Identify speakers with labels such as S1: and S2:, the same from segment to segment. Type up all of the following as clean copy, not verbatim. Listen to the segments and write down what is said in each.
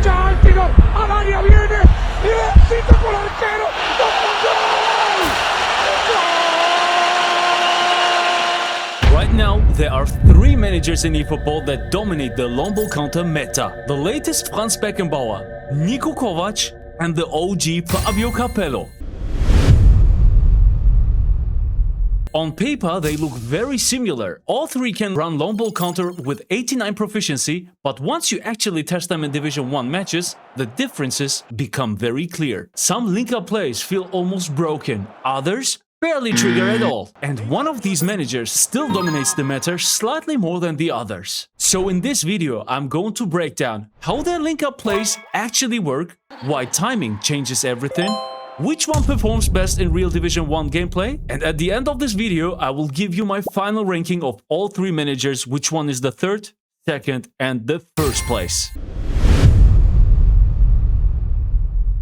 S1: derecha al tiro, al área viene, y éxito con el arquero,
S2: Right now, there are 3 managers in eFootball that dominate the long ball counter meta. The latest Franz Beckenbauer, Niko Kovač, and the OG Fabio Capello. On paper, they look very similar. All 3 can run long ball counter with 89 proficiency, but once you actually test them in Division 1 matches, the differences become very clear. Some link-up plays feel almost broken, others barely trigger at all. And one of these managers still dominates the meta slightly more than the others. So in this video, I'm going to break down how their link-up plays actually work, why timing changes everything, which one performs best in real Division 1 gameplay, and at the end of this video, I will give you my final ranking of all 3 managers, which one is the 3rd, 2nd, and the 1st place.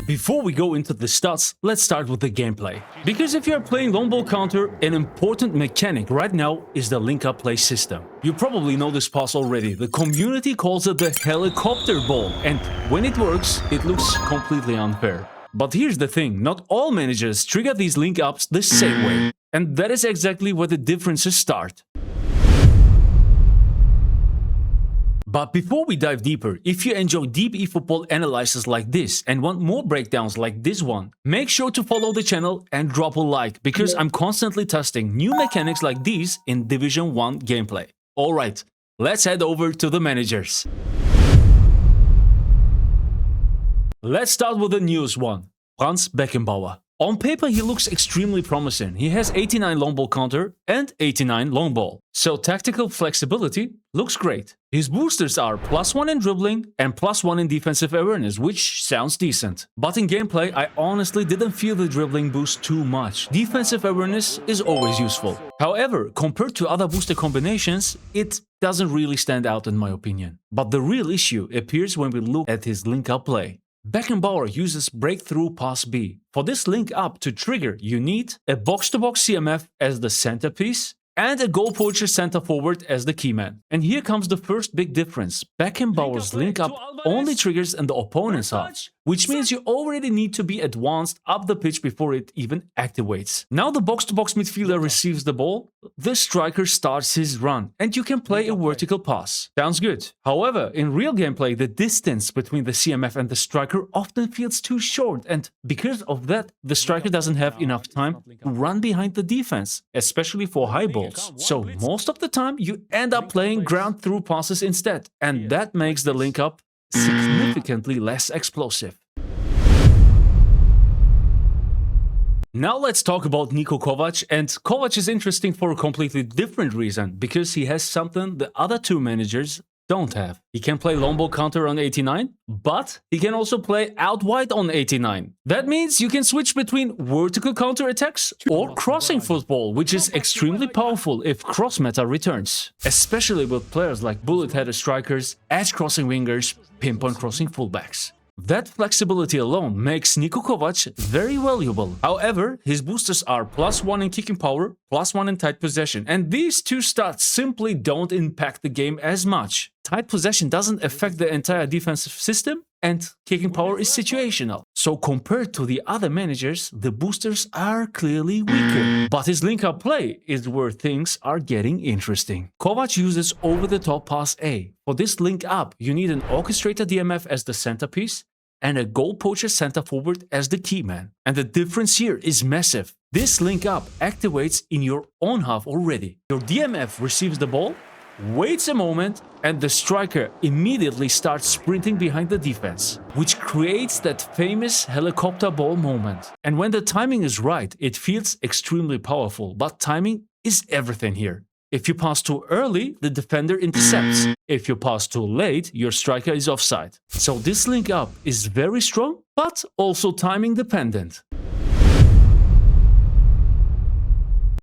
S2: Before we go into the stats, let's start with the gameplay. Because if you're playing long ball counter, an important mechanic right now is the link-up play system. You probably know this pass already. The community calls it the helicopter ball, and when it works, it looks completely unfair. But here's the thing, not all managers trigger these link-ups the same way. And that is exactly where the differences start. But before we dive deeper, if you enjoy deep eFootball analysis like this and want more breakdowns like this one, make sure to follow the channel and drop a like, because I'm constantly testing new mechanics like these in Division 1 gameplay. Alright, let's head over to the managers. Let's start with the newest one, Franz Beckenbauer. On paper, he looks extremely promising. He has 89 long ball counter and 89 long ball. So tactical flexibility looks great. His boosters are +1 in dribbling and +1 in defensive awareness, which sounds decent. But in gameplay, I honestly didn't feel the dribbling boost too much. Defensive awareness is always useful. However, compared to other booster combinations, it doesn't really stand out in my opinion. But the real issue appears when we look at his link-up play. Beckenbauer uses breakthrough pass B. For this link up to trigger, you need a box-to-box CMF as the centerpiece and a goal poacher center forward as the keyman. And here comes the first big difference. Beckenbauer's link up only triggers in the opponent's half, which means you already need to be advanced up the pitch before it even activates. Now the box-to-box midfielder receives the ball, the striker starts his run, and you can play a vertical pass. Sounds good. However, in real gameplay, the distance between the CMF and the striker often feels too short, and because of that, the striker doesn't have enough time to run behind the defense, especially for high balls. So most of the time, you end up playing ground-through passes instead, and that makes the link-up significantly less explosive. Now let's talk about Niko Kovač, and Kovač is interesting for a completely different reason, because he has something the other 2 managers don't have. He can play long ball counter on 89, but he can also play out wide on 89. That means you can switch between vertical counter attacks or crossing football, which is extremely powerful if cross meta returns, especially with players like bullet-headed strikers, edge crossing wingers, pinpoint crossing fullbacks. That flexibility alone makes Niko Kovač very valuable. However, his boosters are +1 in kicking power, +1 in tight possession, and these 2 stats simply don't impact the game as much. Tight possession doesn't affect the entire defensive system, and kicking power is situational. So compared to the other managers, the boosters are clearly weaker. But his link-up play is where things are getting interesting. Kovač uses over-the-top pass A. For this link-up, you need an orchestrator DMF as the centerpiece and a goal poacher center forward as the keyman. And the difference here is massive. This link-up activates in your own half already. Your DMF receives the ball, waits a moment, and the striker immediately starts sprinting behind the defense, which creates that famous helicopter ball moment. And when the timing is right, it feels extremely powerful, but timing is everything here. If you pass too early, the defender intercepts. If you pass too late, your striker is offside. So this link up is very strong, but also timing dependent.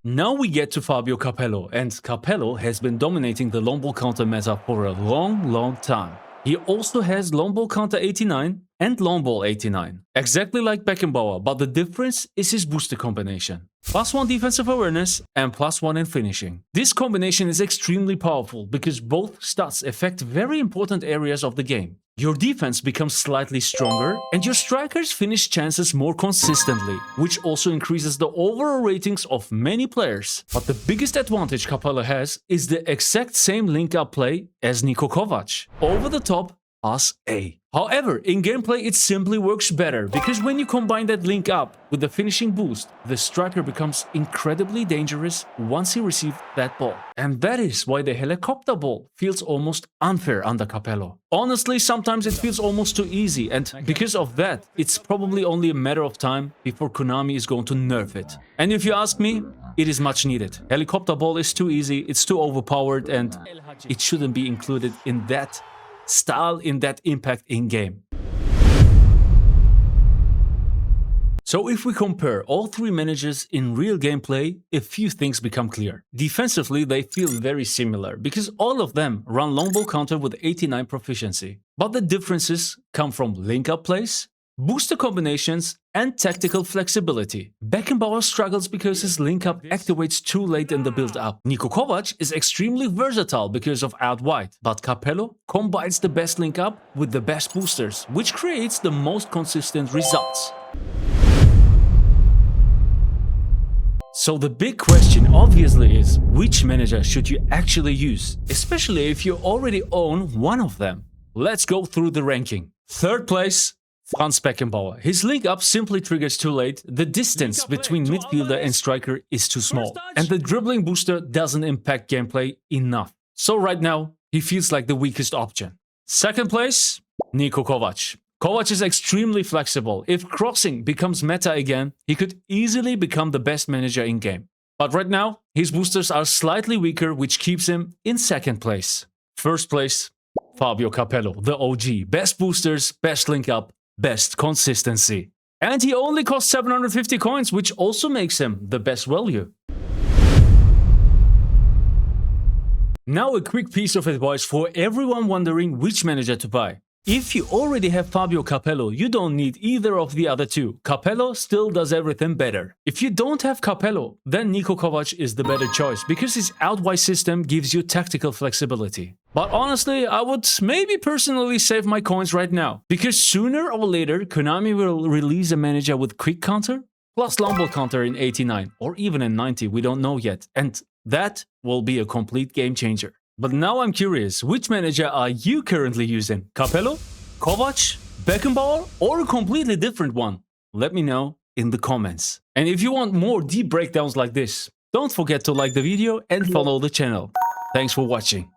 S2: Now we get to Fabio Capello, and Capello has been dominating the long ball counter meta for a long time. He also has long ball counter 89 and long ball 89, exactly like Beckenbauer, but the difference is his booster combination. +1 defensive awareness, and +1 in finishing. This combination is extremely powerful because both stats affect very important areas of the game. Your defense becomes slightly stronger, and your strikers finish chances more consistently, which also increases the overall ratings of many players. But the biggest advantage Capello has is the exact same link-up play as Niko Kovač. Over the top, pass A. However, in gameplay it simply works better because when you combine that link up with the finishing boost, the striker becomes incredibly dangerous once he receives that ball. And that is why the helicopter ball feels almost unfair under Capello. Honestly, sometimes it feels almost too easy, and because of that, it's probably only a matter of time before Konami is going to nerf it. And if you ask me, it is much needed. Helicopter ball is too easy, it's too overpowered, and it shouldn't be included in that style, in that impact in-game. So if we compare all three managers in real gameplay, a few things become clear. Defensively, they feel very similar because all of them run long ball counter with 89 proficiency. But the differences come from link-up plays, booster combinations, and tactical flexibility. Beckenbauer struggles because his link-up activates too late in the build-up. Niko Kovač is extremely versatile because of out wide, but Capello combines the best link-up with the best boosters, which creates the most consistent results. So the big question obviously is, which manager should you actually use, especially if you already own one of them? Let's go through the ranking. Third place, Franz Beckenbauer. His link-up simply triggers too late, the distance between midfielder and striker is too small, and the dribbling booster doesn't impact gameplay enough. So right now, he feels like the weakest option. Second place, Niko Kovač. Kovač is extremely flexible. If crossing becomes meta again, he could easily become the best manager in-game. But right now, his boosters are slightly weaker, which keeps him in second place. First place, Fabio Capello, the OG. Best boosters, best link-up, best consistency. And he only costs 750 coins, which also makes him the best value. Now a quick piece of advice for everyone wondering which manager to buy. If you already have Fabio Capello, you don't need either of the other two. Capello still does everything better. If you don't have Capello, then Niko Kovač is the better choice because his outwide system gives you tactical flexibility. But honestly, I would maybe personally save my coins right now, because sooner or later Konami will release a manager with quick counter plus long ball counter in 89 or even in 90, we don't know yet, and that will be a complete game changer. But now I'm curious, which manager are you currently using? Capello, Kovač, Beckenbauer, or a completely different one? Let me know in the comments. And if you want more deep breakdowns like this, don't forget to like the video and follow the channel. Thanks for watching.